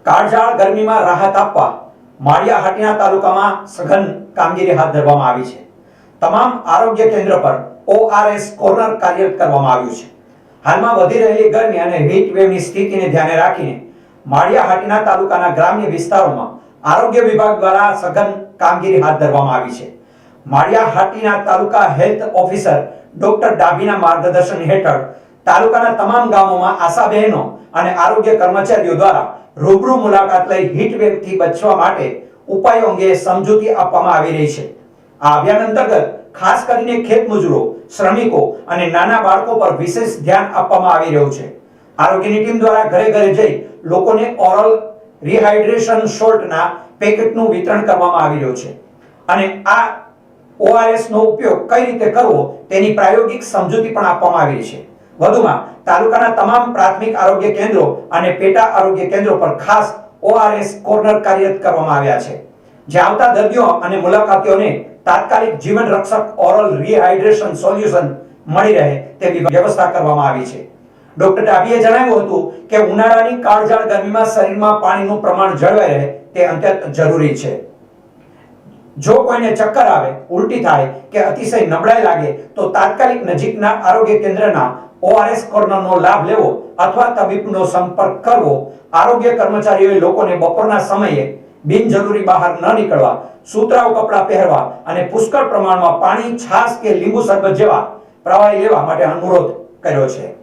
કાળઝાળ ગરમીમાં રાહત આપવા માળિયા હાટીના તાલુકામાં સઘન કામગીરી હાથ ધરવામાં આવી છે। તમામ આરોગ્ય કેન્દ્ર પર ORS કોર્નર કાર્યરત કરવામાં આવ્યું છે। હાલમાં વધી રહેલી ગરમી અને હીટ વેવની સ્થિતિને ધ્યાને રાખીને માળિયા હાટીના તાલુકાના ગ્રામ્ય વિસ્તારોમાં આરોગ્ય વિભાગ દ્વારા સઘન કામગીરી હાથ ધરવામાં આવી છે। માળિયા હાટીના તાલુકા હેલ્થ ઓફિસર ડોક્ટર ડાભીના માર્ગદર્શન હેઠળ તાલુકાના તમામ ગામોમાં આશા બહેનો અને આરોગ્ય કર્મચારીઓ દ્વારા રૂબરૂ મુલાકાત લઈ હીટ વેવથી બચવા માટે ઉપાયો અંગે સમજૂતી આપવામાં આવી રહી છે। આ અભિયાન અંતર્ગત ખાસ કરીને ખેત મજૂરો, શ્રમિકો અને નાના બાળકો પર વિશેષ ધ્યાન આપવામાં આવી રહ્યું છે। આરોગ્યની ટીમ દ્વારા ઘરે ઘરે જઈ લોકોને ઓરલ રિહાઇડ્રેશન સોલ્ટના પેકેટનું વિતરણ કરવામાં આવી રહ્યું છે અને આ ORS નો ઉપયોગ કઈ રીતે કરવો તેની પ્રાયોગિક સમજૂતી પણ આપવામાં આવી રહી છે। વધુમાં તાલુકાના તમામ પ્રાથમિક આરોગ્ય કેન્દ્રો અને પેટા આરોગ્ય કેન્દ્રો પર ખાસ ORS કોર્નર કાર્યરત કરવામાં આવ્યા છે, જે આવતા દર્દીઓ અને મુલાકાતીઓને તાત્કાલિક જીવન રક્ષક ઓરલ રિહાઇડ્રેશન સોલ્યુશન મળી રહે તેવી વ્યવસ્થા કરવામાં આવી છે। ડોક્ટર ડાભીએ જણાવ્યું હતું કે ઉનાળાની કાળઝાળ ગરમીમાં શરીરમાં પાણીનું પ્રમાણ જળવાઈ રહે તે અત્યંત જરૂરી છે। જો કોઈને ચક્કર આવે, ઉલટી થાય કે અતિશય નબળાઈ લાગે તો તાત્કાલિક નજીકના આરોગ્ય કેન્દ્રના ORS કોર્નરનો લાભ લેવો અથવા તબીબનો સંપર્ક કરવો। આરોગ્ય કર્મચારીઓએ લોકોને બપોરના સમયે બિનજરૂરી બહાર ન નીકળવા, સુતરાઉ કપડાં પહેરવા અને પુષ્કળ પ્રમાણમાં પાણી, છાશ કે લીંબુ શરબત જેવા પ્રવાહી લેવા માટે અનુરોધ કર્યો છે।